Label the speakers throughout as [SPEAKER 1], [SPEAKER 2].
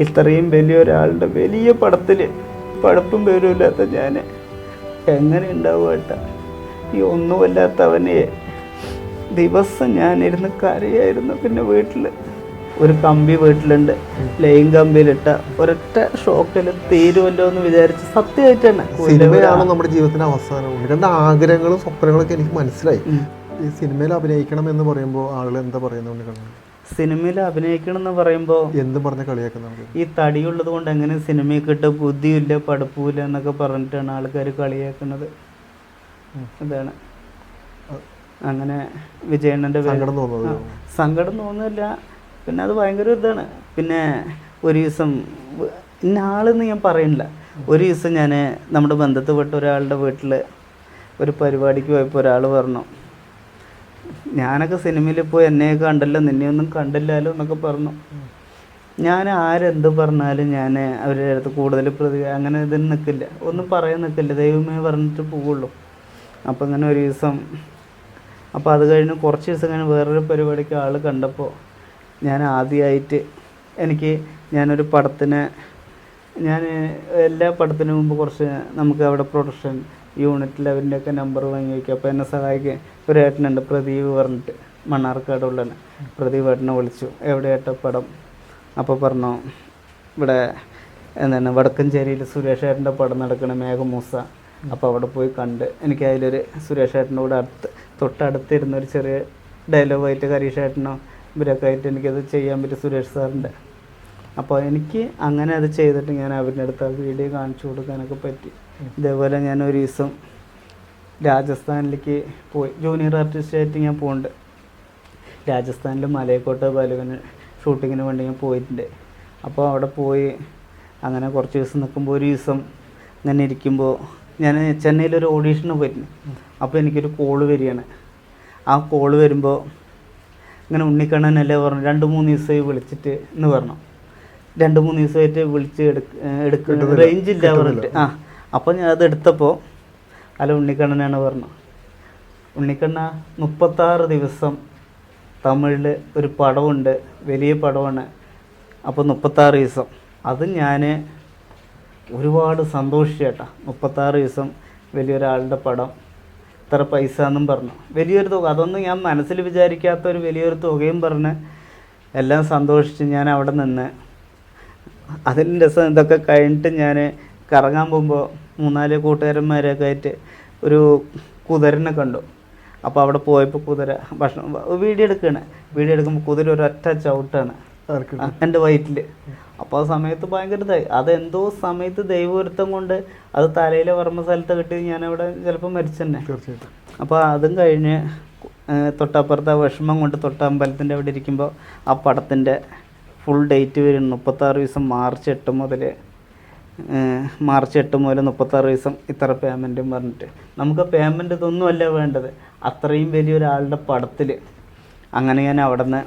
[SPEAKER 1] ഇത്രയും വലിയൊരാളുടെ വലിയ പടത്തിൽ പടപ്പും പേരുമില്ലാത്ത ഞാൻ എങ്ങനെ ഉണ്ടാവും ഏട്ടാ? ഈ ഒന്നുമല്ലാത്തവനെ ദിവസം ഞാനിരുന്ന് കരയായിരുന്നു. പിന്നെ വീട്ടിൽ ഒരു കമ്പി വീട്ടിലുണ്ട്, ലൈൻ കമ്പിയിലിട്ട ഒരൊറ്റ ഷോക്കിൽ തീരുമല്ലോ എന്ന് വിചാരിച്ച് സത്യമായിട്ടാണ്.
[SPEAKER 2] സിനിമയാണ് നമ്മുടെ ജീവിതത്തിന്റെ അവസാനം. രണ്ട് ആഗ്രഹങ്ങളും സ്വപ്നങ്ങളൊക്കെ എനിക്ക് മനസ്സിലായി. ഈ സിനിമയിൽ അഭിനയിക്കണം എന്ന് പറയുമ്പോൾ ആളുകൾ എന്താ പറയുന്നത്?
[SPEAKER 1] സിനിമയിൽ അഭിനയിക്കണം എന്ന് പറയുമ്പോൾ
[SPEAKER 2] എന്തും പറഞ്ഞ കളിയാക്കുന്ന
[SPEAKER 1] ഈ തടിയുള്ളത് കൊണ്ട് എങ്ങനെ സിനിമയിൽ കിട്ടും, ബുദ്ധിയില്ല പഠിപ്പില്ല എന്നൊക്കെ പറഞ്ഞിട്ടാണ് ആൾക്കാർ കളിയാക്കുന്നത്. അതാണ് അങ്ങനെ വിജയണ്ണൻ്റെ സങ്കടം തോന്നുന്നില്ല. പിന്നെ അത് ഭയങ്കര ഇതാണ്. പിന്നെ ഒരു ദിവസം ഇന്ന ആളെന്ന് ഞാൻ പറയുന്നില്ല. ഒരു ദിവസം ഞാൻ നമ്മുടെ ബന്ധത്തിൽപ്പെട്ട ഒരാളുടെ വീട്ടിൽ ഒരു പരിപാടിക്ക് പോയപ്പോൾ ഒരാൾ പറഞ്ഞു, ഞാനൊക്കെ സിനിമയിൽ പോയി എന്നെയൊക്കെ കണ്ടല്ലോ, നിന്നെയൊന്നും കണ്ടില്ലല്ലോ എന്നൊക്കെ പറഞ്ഞു. ഞാൻ ആരെന്ത് പറഞ്ഞാലും ഞാൻ അവരുടെ അടുത്ത് കൂടുതൽ അങ്ങനെ ഇതിന് നിൽക്കില്ല, ഒന്നും പറയാൻ നിൽക്കില്ല, ദൈവമേ പറഞ്ഞിട്ട് പോവുള്ളൂ. അപ്പോൾ ഇങ്ങനെ ഒരു ദിവസം, അപ്പോൾ അത് കഴിഞ്ഞ് കുറച്ച് ദിവസം കഴിഞ്ഞ് വേറൊരു പരിപാടിക്ക് ആൾ കണ്ടപ്പോൾ ഞാൻ ആദ്യമായിട്ട് ഞാനൊരു പടത്തിന് ഞാൻ എല്ലാ പടത്തിനും മുമ്പ് കുറച്ച് നമുക്ക് അവിടെ പ്രൊഡക്ഷൻ യൂണിറ്റിൽ അവൻ്റെയൊക്കെ നമ്പർ വാങ്ങി വയ്ക്കും. അപ്പോൾ എന്നെ സഹായിക്കാൻ ഒരു ഏട്ടനുണ്ട്, പ്രദീപ് പറഞ്ഞിട്ട്, മണ്ണാർക്കാടുള്ളതാണ്. പ്രദീപ് ഏട്ടനെ വിളിച്ചു, എവിടെ ഏട്ട പടം? അപ്പോൾ പറഞ്ഞു, ഇവിടെ എന്താണ് വടക്കഞ്ചേരിയിൽ സുരേഷ് ഏട്ടൻ്റെ പടം നടക്കണം, മേഘമൂസ. അപ്പോൾ അവിടെ പോയി കണ്ട് എനിക്ക് അതിലൊരു സുരേഷ് ഏട്ടൻ്റെ കൂടെ തൊട്ടടുത്തിരുന്നൊരു ചെറിയ ഡയലോഗായിട്ട് കരീഷ് ഏട്ടനോ ഇവരൊക്കെ ആയിട്ട് എനിക്കത് ചെയ്യാൻ പറ്റും, സുരേഷ് സാറിൻ്റെ. അപ്പോൾ എനിക്ക് അങ്ങനെ അത് ചെയ്തിട്ട് ഞാൻ അവരുടെ അടുത്ത് ആ വീഡിയോ കാണിച്ചു കൊടുക്കാനൊക്കെ പറ്റി. ഇതേപോലെ ഞാൻ ഒരു ദിവസം രാജസ്ഥാനിലേക്ക് പോയി, ജൂനിയർ ആർട്ടിസ്റ്റായിട്ട് ഞാൻ പോകുന്നുണ്ട്. രാജസ്ഥാനിൽ മലയക്കോട്ട ബാലുവിന് ഷൂട്ടിങ്ങിന് വേണ്ടി ഞാൻ പോയിട്ടുണ്ട്. അപ്പോൾ അവിടെ പോയി അങ്ങനെ കുറച്ച് ദിവസം നിൽക്കുമ്പോൾ ഒരു ദിവസം ഇങ്ങനെ ഇരിക്കുമ്പോൾ ഞാൻ ചെന്നൈയിലൊരു ഓഡീഷന് പോയിരുന്നു. അപ്പോൾ എനിക്കൊരു കോള് വരികയാണ്. ആ കോള് വരുമ്പോൾ ഇങ്ങനെ ഉണ്ണിക്കണ്ണനല്ലേ പറഞ്ഞു, 2-3 ദിവസമായി വിളിച്ചിട്ട് എന്ന് പറഞ്ഞു. 2-3 ദിവസമായിട്ട് വിളിച്ച് എടുക്കുന്ന റേഞ്ച് ഇല്ല പറഞ്ഞിട്ട്. അപ്പോൾ ഞാൻ അത് എടുത്തപ്പോൾ അല്ല ഉണ്ണിക്കണ്ണനാണ് പറഞ്ഞു. ഉണ്ണിക്കണ്ണ 36 ദിവസം തമിഴിൽ ഒരു പടമുണ്ട്, വലിയ പടമാണ്. അപ്പോൾ 36 ദിവസം അത് ഞാൻ ഒരുപാട് സന്തോഷിച്ചേട്ടാ. 36 ദിവസം വലിയൊരാളുടെ പടം, ഇത്ര പൈസ എന്നും പറഞ്ഞു, വലിയൊരു തുക. അതൊന്നും ഞാൻ മനസ്സിൽ വിചാരിക്കാത്ത ഒരു വലിയൊരു തുകയും പറഞ്ഞ് എല്ലാം സന്തോഷിച്ച് ഞാൻ അവിടെ നിന്ന് അതിന് രസം. ഇതൊക്കെ കഴിഞ്ഞിട്ട് ഞാൻ കറങ്ങാൻ പോകുമ്പോൾ 3-4 കൂട്ടുകാരന്മാരൊക്കെ ആയിട്ട് ഒരു കുതിരനെ കണ്ടു. അപ്പോൾ അവിടെ പോയപ്പോൾ കുതിര ഭക്ഷണം വീഡിയോ എടുക്കുമ്പോൾ കുതിര ഒരൊറ്റ ചവിട്ടാണ് എൻ്റെ വയറ്റിൽ. അപ്പോൾ ആ സമയത്ത് ഭയങ്കര ഇതായി. അതെന്തോ സമയത്ത് ദൈവവരുത്തം കൊണ്ട് അത് തലയിലെ വർമ്മ സ്ഥലത്ത് കിട്ടി ഞാനവിടെ ചിലപ്പോൾ മരിച്ചെന്നെ. അപ്പോൾ അതും കഴിഞ്ഞ് തൊട്ടപ്പുറത്തെ വിഷമം കൊണ്ട് തൊട്ടമ്പലത്തിൻ്റെ അവിടെ ഇരിക്കുമ്പോൾ ആ പടത്തിൻ്റെ ഫുൾ ഡേറ്റ് വരും 36 ദിവസം മാർച്ച് 8 മുതൽ 36 ദിവസം ഇത്ര പേയ്മെൻറ്റും പറഞ്ഞിട്ട്. നമുക്ക് പേയ്മെൻറ്റ് ഇതൊന്നുമല്ല വേണ്ടത്, അത്രയും വലിയൊരാളുടെ പടത്തിൽ. അങ്ങനെ ഞാൻ അവിടെ നിന്ന്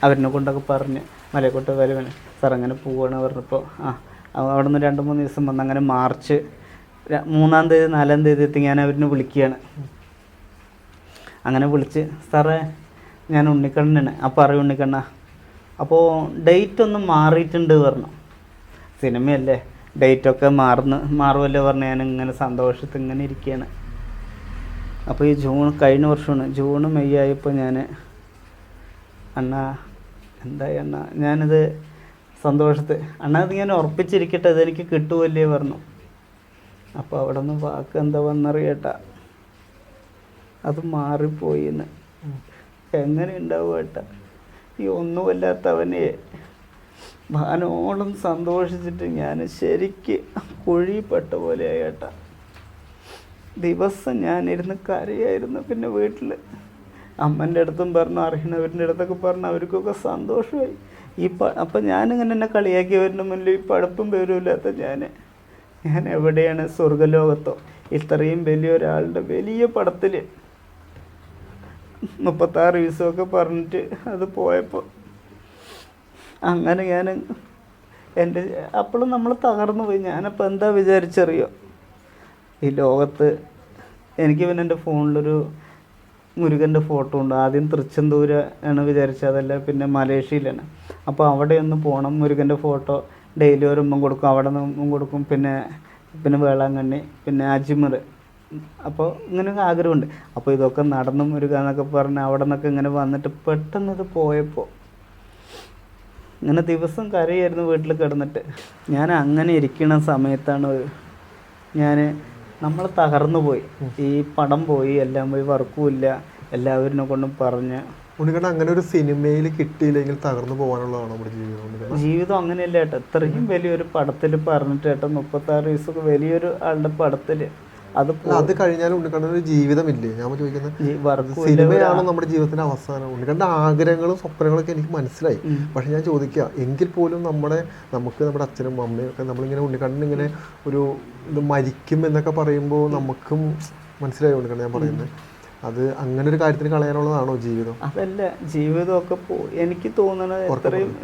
[SPEAKER 1] അവരിനെ കൊണ്ടൊക്കെ പറഞ്ഞ് മലയക്കോട്ട വരവന് സാർ അങ്ങനെ പോവുകയാണ് പറഞ്ഞപ്പോൾ അവിടെ നിന്ന് 2-3 ദിവസം വന്ന് അങ്ങനെ മാർച്ച് 3-ാം തീയതി 4-ാം തീയതി എത്തി ഞാൻ അവരിനെ വിളിക്കുകയാണ്. അങ്ങനെ വിളിച്ച്, സാറേ ഞാൻ ഉണ്ണിക്കണ്ണനാണ്. അപ്പോൾ അറിയും ഉണ്ണിക്കണ്ണ, അപ്പോൾ ഡേറ്റ് ഒന്ന് മാറിയിട്ടുണ്ട് പറഞ്ഞു. സിനിമയല്ലേ, ഡേറ്റൊക്കെ മാറുമല്ലോ പറഞ്ഞ് ഞാൻ ഇങ്ങനെ സന്തോഷത്തിൽ ഇങ്ങനെ ഇരിക്കുകയാണ്. അപ്പോൾ ഈ കഴിഞ്ഞ വർഷമാണ് ജൂൺ മെയ് ആയപ്പോൾ ഞാൻ, അണ്ണാ എന്തായി അണ്ണാ, ഞാനിത് സന്തോഷത്തിൽ അണ്ണാ ഇത് ഞാൻ ഉറപ്പിച്ചിരിക്കട്ടെ, ഇതെനിക്ക് കിട്ടുമല്ലേ പറഞ്ഞു. അപ്പോൾ അവിടെ നിന്ന് വാക്ക് എന്താ വന്നറിയട്ടാ, അത് മാറിപ്പോയിന്ന്. എങ്ങനെ ഉണ്ടാവും ഏട്ടാ? ഈ ഒന്നുമല്ലാത്തവനെ ഭാനോളം സന്തോഷിച്ചിട്ട് ഞാൻ ശരിക്ക് കുഴിപ്പെട്ട പോലെയായി ഏട്ടാ. ദിവസം ഞാനിരുന്ന് കരയായിരുന്നു. പിന്നെ വീട്ടിൽ അമ്മൻ്റെ അടുത്തും പറഞ്ഞു, അറിയണവരുടെ അടുത്തൊക്കെ പറഞ്ഞു, അവർക്കൊക്കെ സന്തോഷമായി. അപ്പം ഞാനിങ്ങനെ എന്നെ കളിയാക്കിയവരുടെ മുന്നിൽ ഈ പഠിപ്പും പേരുമില്ലാത്ത ഞാൻ എവിടെയാണ്? സ്വർഗലോകത്തോ? ഇത്രയും വലിയൊരാളുടെ വലിയ പടത്തിൽ 36 ദിവസമൊക്കെ പറഞ്ഞിട്ട് അത് പോയപ്പോൾ അങ്ങനെ ഞാൻ അപ്പോഴും നമ്മൾ തകർന്നു പോയി. ഞാനപ്പോൾ എന്താ വിചാരിച്ചറിയോ, ഈ ലോകത്ത് എനിക്ക് പിന്നെ എൻ്റെ ഫോണിലൊരു മുരുകൻ്റെ ഫോട്ടോ ഉണ്ട്. ആദ്യം തൃച്ചെന്തൂര് ആണ് വിചാരിച്ചത്, അതല്ല പിന്നെ മലേഷ്യയിലാണ്. അപ്പോൾ അവിടെ ഒന്ന് പോകണം. മുരുകൻ്റെ ഫോട്ടോ ഡെയിലി ഒരു ഉമ്മം കൊടുക്കും, അവിടെ നിന്ന് ഉമ്മം കൊടുക്കും. പിന്നെ വേളാങ്കണ്ണി, പിന്നെ അജ്മീർ. അപ്പോൾ ഇങ്ങനെയൊക്കെ ആഗ്രഹമുണ്ട്. അപ്പോൾ ഇതൊക്കെ നടന്നു മുരുക എന്നൊക്കെ പറഞ്ഞ് അവിടെ നിന്നൊക്കെ ഇങ്ങനെ വന്നിട്ട് പെട്ടെന്ന് ഇത് പോയപ്പോൾ ഇങ്ങനെ ദിവസം കരയായിരുന്നു വീട്ടിൽ കിടന്നിട്ട്. ഞാൻ അങ്ങനെ ഇരിക്കുന്ന സമയത്താണ് നമ്മൾ തകർന്നു പോയി. ഈ പടം പോയി, എല്ലാം പോയി, വർക്കും ഇല്ല, എല്ലാവരിനെ കൊണ്ടും പറഞ്ഞ്.
[SPEAKER 2] ഉണ്ണിക്കണ്ണ അങ്ങനെ ഒരു സിനിമയിൽ കിട്ടിയില്ലെങ്കിൽ തകർന്നു പോകാനുള്ളതാണോ നമ്മുടെ ജീവിതം?
[SPEAKER 1] ജീവിതം അങ്ങനെയല്ല ഏട്ടാ. ഇത്രയും വലിയൊരു പടത്തിൽ പറഞ്ഞിട്ട് ഏട്ടാ 36 വയസ്സൊക്കെ വലിയൊരു ആളുടെ പടത്തിൽ
[SPEAKER 2] അത് കഴിഞ്ഞാലും ഉണ്ണിക്കണ്ണന് ഒരു ജീവിതമില്ലേ? ഞാൻ ചോദിക്കുന്നത് സിനിമയാണോ നമ്മുടെ ജീവിതത്തിന്റെ അവസാനം? ഉണ്ണിക്കണ്ണന്റെ ആഗ്രഹങ്ങളും സ്വപ്നങ്ങളൊക്കെ എനിക്ക് മനസ്സിലായി. പക്ഷെ ഞാൻ ചോദിക്കുക, എങ്കിൽ പോലും നമുക്ക് നമ്മുടെ അച്ഛനും അമ്മയും ഒക്കെ നമ്മളിങ്ങനെ ഉണ്ണിക്കണ്ണൻ ഇങ്ങനെ ഒരു ഇത് മരിക്കും എന്നൊക്കെ പറയുമ്പോൾ നമുക്കും മനസ്സിലായി ഉണ്ണിക്കണ്ണൻ ഞാൻ പറയുന്നത്. അത് അങ്ങനെ ഒരു കാര്യത്തിന് കളയാനുള്ളതാണോ ജീവിതം?
[SPEAKER 1] അതല്ല, ജീവിതമൊക്കെ എനിക്ക് തോന്നണത്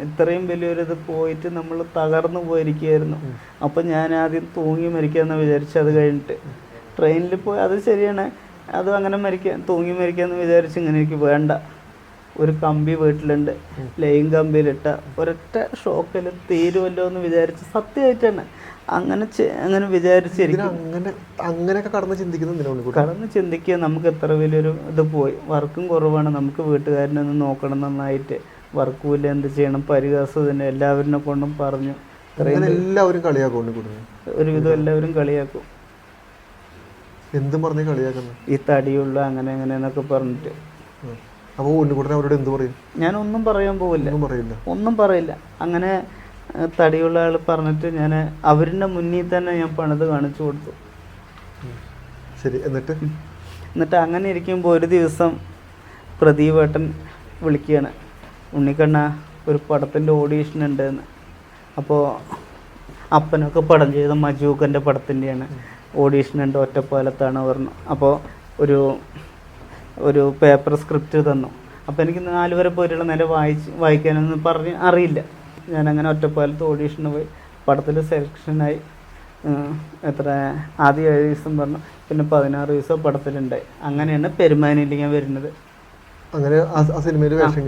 [SPEAKER 1] ഇത്രയും വലിയൊരിത് പോയിട്ട് നമ്മൾ തകർന്നു പോയിരിക്കുകയായിരുന്നു. അപ്പം ഞാൻ ആദ്യം തൂങ്ങി മരിക്കാമെന്ന് വിചാരിച്ചു. അത് കഴിഞ്ഞിട്ട് ട്രെയിനിൽ പോയി, അത് ശരിയാണ്, അത് അങ്ങനെ തൂങ്ങി മരിക്കാമെന്ന് വിചാരിച്ച്. ഇങ്ങനെ എനിക്ക് വേണ്ട, ഒരു കമ്പി വീട്ടിലുണ്ട്, ലൈൻ കമ്പിയിലിട്ട ഒരൊറ്റ ഷോക്കിൽ തീരുമല്ലോ എന്ന് വിചാരിച്ച്, സത്യമായിട്ടാണ് അങ്ങനെ വിചാരിച്ചിരിക്കും.
[SPEAKER 2] അങ്ങനെയൊക്കെ കടന്ന്
[SPEAKER 1] ചിന്തിക്കുക. നമുക്ക് എത്ര വലിയൊരു ഇത് പോയി, വർക്കും കുറവാണ്, നമുക്ക് വീട്ടുകാരനൊന്ന് നോക്കണം, നന്നായിട്ട് വർക്കും ഇല്ല, എന്ത് ചെയ്യണം, പരിഹാസം തന്നെ എല്ലാവരിനെ കൊണ്ടും പറഞ്ഞു.
[SPEAKER 2] എല്ലാവരും കളിയാക്കും,
[SPEAKER 1] ഒരുവിധം എല്ലാവരും കളിയാക്കും.
[SPEAKER 2] എന്തും പറഞ്ഞ് കളിയാക്കുന്നത്,
[SPEAKER 1] ഈ തടിയുള്ള അങ്ങനെ എന്നൊക്കെ പറഞ്ഞിട്ട്.
[SPEAKER 2] അപ്പോൾ ഉണ്ണിക്കുട്ടൻ അവരോട് എന്ത് പറയും?
[SPEAKER 1] ഞാനൊന്നും പറയാൻ പോവില്ല, ഒന്നും പറയില്ല. അങ്ങനെ തടിയുള്ള ആൾ പറഞ്ഞിട്ട് ഞാൻ അവരുടെ മുന്നിൽ തന്നെ ഞാൻ പണിത് കാണിച്ചു കൊടുത്തു.
[SPEAKER 2] ശരി.
[SPEAKER 1] എന്നിട്ട് അങ്ങനെ ഇരിക്കുമ്പോൾ ഒരു ദിവസം പ്രദീപേട്ടൻ വിളിക്കുകയാണ്, ഉണ്ണിക്കണ്ണ ഒരു പടത്തിൻ്റെ ഓഡീഷൻ ഉണ്ടെന്ന്. അപ്പോൾ അപ്പനൊക്കെ പടം ചെയ്ത മജൂക്കൻ്റെ പടത്തിൻ്റെയാണ് ഓഡീഷൻ ഉണ്ട്, ഒറ്റപ്പാലത്താണ് പറഞ്ഞു. അപ്പോൾ ഒരു പേപ്പർ സ്ക്രിപ്റ്റ് തന്നു. അപ്പോൾ എനിക്ക് 4 വരെ പോയിട്ടുള്ള നേരെ വായിക്കാനൊന്നും പറഞ്ഞ് അറിയില്ല. ഞാനങ്ങനെ ഒറ്റപ്പാലത്ത് ഓഡീഷന് പോയി, പടത്തിൽ സെലക്ഷനായി. ആദ്യം 7 ദിവസം പറഞ്ഞു, പിന്നെ 16 ദിവസം പടത്തിലുണ്ടായി. അങ്ങനെയാണ് പെരുമാനിയിൽ ഞാൻ വരുന്നത്.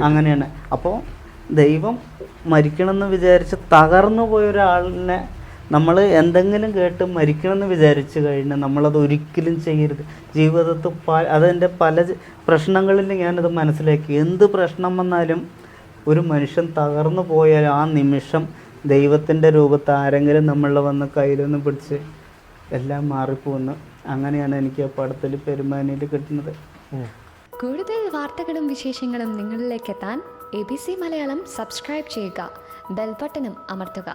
[SPEAKER 1] അങ്ങനെയാണ്. അപ്പോൾ ദൈവം മരിക്കണമെന്ന് വിചാരിച്ച് തകർന്നു പോയ ഒരാളിനെ നമ്മൾ എന്തെങ്കിലും കേട്ട് മരിക്കണമെന്ന് വിചാരിച്ചു കഴിഞ്ഞാൽ നമ്മളത് ഒരിക്കലും ചെയ്യരുത്. ജീവിതത്തിൽ അതെൻ്റെ പല പ്രശ്നങ്ങളിൽ ഞാനത് മനസ്സിലാക്കി. എന്ത് പ്രശ്നം വന്നാലും ഒരു മനുഷ്യൻ തകർന്നു പോയാൽ ആ നിമിഷം ദൈവത്തിൻ്റെ രൂപത്തിൽ ആരെങ്കിലും നമ്മളെ വന്ന് കയ്യിലൊന്ന് പിടിച്ച് എല്ലാം മാറിപ്പോകുന്നു. അങ്ങനെയാണ് എനിക്ക് ആ പടത്തിൽ പെരുമാനിയിൽ കിട്ടുന്നത്.
[SPEAKER 3] കൂടുതൽ വാർത്തകളും വിശേഷങ്ങളും നിങ്ങളിലേക്ക് എത്താൻ ABC മലയാളം സബ്സ്ക്രൈബ് ചെയ്യുക, ബെൽ ബട്ടണും അമർത്തുക.